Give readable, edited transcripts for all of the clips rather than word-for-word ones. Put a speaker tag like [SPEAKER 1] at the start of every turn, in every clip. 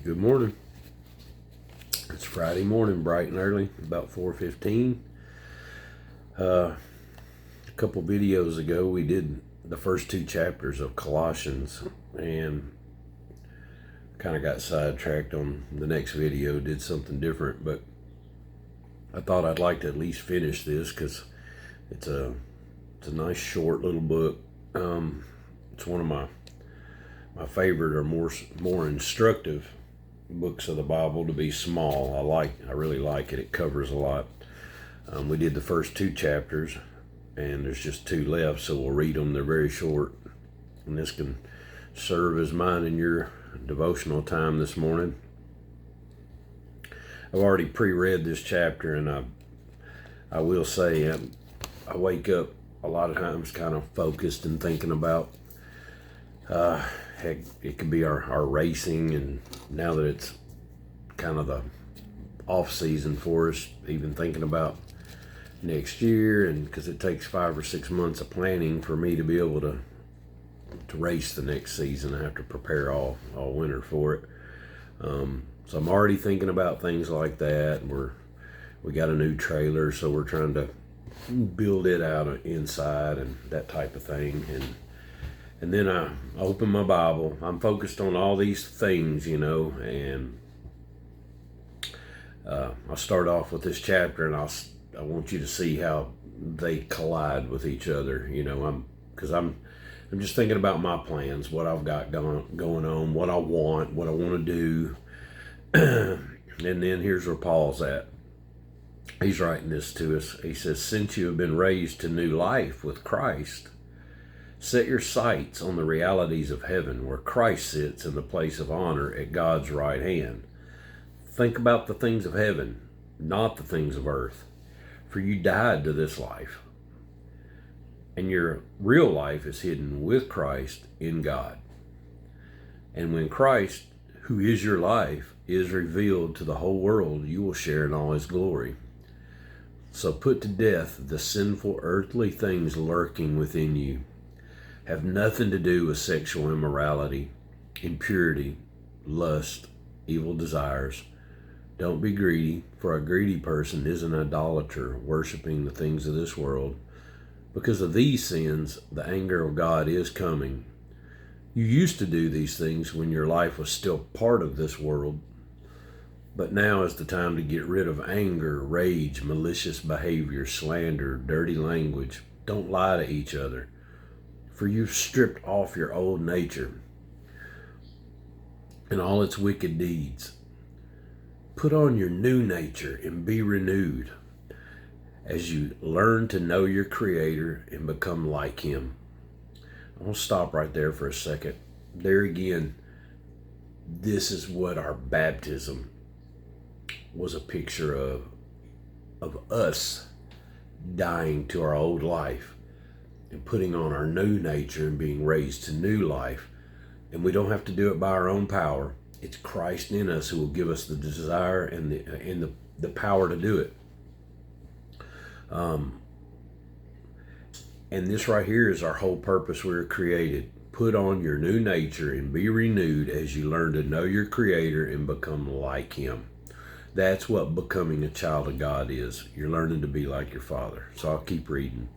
[SPEAKER 1] Good morning. It's Friday morning, bright and early, about 4:15. A couple videos ago, we did the first two chapters of Colossians, and kind of got sidetracked on the next video. Did something different, but I thought I'd like to at least finish this because it's a nice short little book. It's one of my favorite or more instructive books of the Bible to be small. I really like it. It covers a lot. We did the first two chapters, and there's just two left, so we'll read them. They're very short, and this can serve as mine in your devotional time this morning. I've already pre-read this chapter, and I will say I wake up a lot of times kind of focused and thinking about heck, it could be our racing, and now that it's kind of the off season for us, even thinking about next year, and because it takes 5 or 6 months of planning for me to be able to race the next season. I have to prepare all winter for it. So I'm already thinking about things like that. We got a new trailer, so we're trying to build it out inside and that type of thing. And then I open my Bible. I'm focused on all these things, and I'll start off with this chapter, and I want you to see how they collide with each other. Because I'm just thinking about my plans, what I've got going on, what I want to do. And then here's where Paul's at. He's writing this to us. He says, "Since you have been raised to new life with Christ, set your sights on the realities of heaven, where Christ sits in the place of honor at God's right hand. Think about the things of heaven, not the things of earth. For you died to this life, and your real life is hidden with Christ in God. And when Christ, who is your life, is revealed to the whole world, you will share in all his glory. So put to death the sinful earthly things lurking within you. Have nothing to do with sexual immorality, impurity, lust, evil desires. Don't be greedy, for a greedy person is an idolater, worshiping the things of this world. Because of these sins, the anger of God is coming. You used to do these things when your life was still part of this world. But now is the time to get rid of anger, rage, malicious behavior, slander, dirty language. Don't lie to each other. For you've stripped off your old nature and all its wicked deeds. Put on your new nature and be renewed as you learn to know your Creator and become like Him." I want to stop right there for a second. There again, this is what our baptism was a picture of us dying to our old life and putting on our new nature and being raised to new life. And we don't have to do it by our own power. It's Christ in us who will give us the desire and the power to do it. And this right here is our whole purpose. We were created. Put on your new nature and be renewed as you learn to know your Creator and become like Him. That's what becoming a child of God is. You're learning to be like your Father. So I'll keep reading.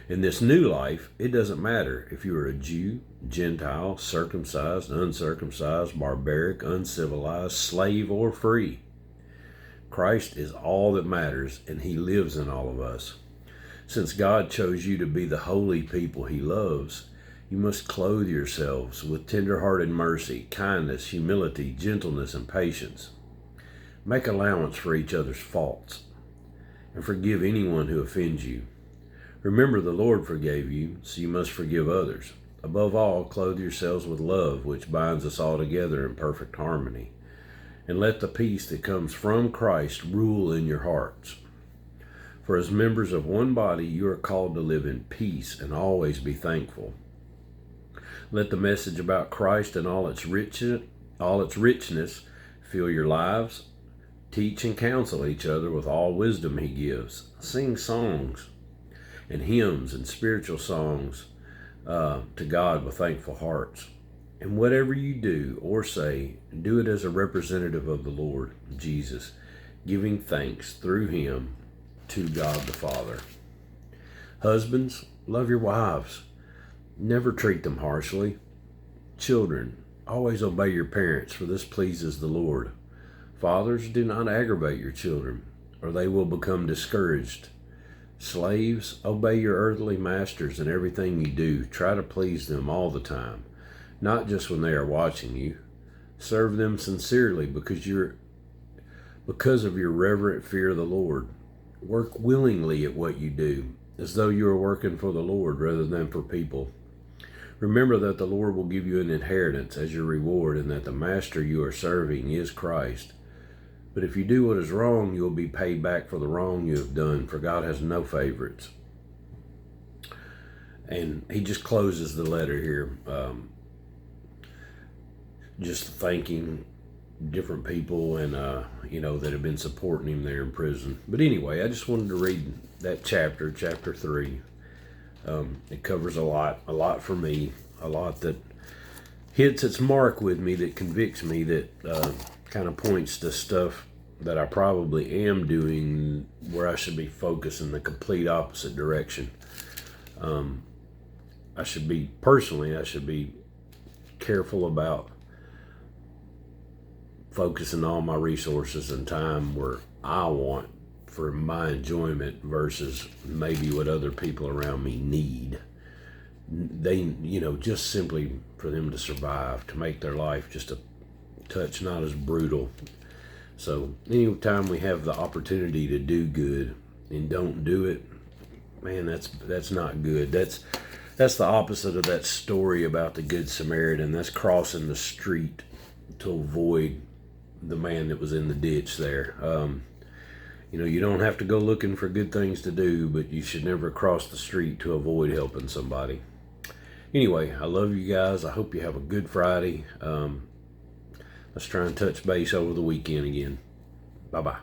[SPEAKER 1] In this new life, it doesn't matter if you are a Jew, Gentile, circumcised, uncircumcised, barbaric, uncivilized, slave, or free. Christ is all that matters, and He lives in all of us. Since God chose you to be the holy people He loves, you must clothe yourselves with tender-hearted mercy, kindness, humility, gentleness, and patience. Make allowance for each other's faults, and forgive anyone who offends you. Remember, the Lord forgave you, so you must forgive others. Above all, clothe yourselves with love, which binds us all together in perfect harmony. And let the peace that comes from Christ rule in your hearts. For as members of one body, you are called to live in peace and always be thankful. Let the message about Christ and all its richness fill your lives. Teach and counsel each other with all wisdom He gives. Sing songs and hymns and spiritual songs to God with thankful hearts. And whatever you do or say, do it as a representative of the Lord Jesus, giving thanks through him to God the Father. Husbands, love your wives. Never treat them harshly. Children, always obey your parents, for this pleases the Lord. Fathers, do not aggravate your children, or they will become discouraged. Slaves, obey your earthly masters in everything you do. Try to please them all the time, not just when they are watching you. Serve them sincerely because of your reverent fear of the Lord. Work willingly at what you do, as though you are working for the Lord rather than for people. Remember that the Lord will give you an inheritance as your reward, and that the master you are serving is Christ. But if you do what is wrong, you will be paid back for the wrong you have done, for God has no favorites. And he just closes the letter here, just thanking different people and that have been supporting him there in prison. But anyway, I just wanted to read that chapter 3. It covers a lot for me, a lot that hits its mark with me, that convicts me, that kind of points to stuff that I probably am doing where I should be focusing the complete opposite direction. I should be careful about focusing all my resources and time where I want for my enjoyment versus maybe what other people around me need. They, just simply for them to survive, to make their life just a touch not as brutal. So anytime we have the opportunity to do good and don't do it, man, that's not good. That's the opposite of that story about the Good Samaritan. That's crossing the street to avoid the man that was in the ditch there. You don't have to go looking for good things to do, but you should never cross the street to avoid helping somebody. Anyway, I love you guys. I hope you have a good Friday. Let's try and touch base over the weekend again. Bye-bye.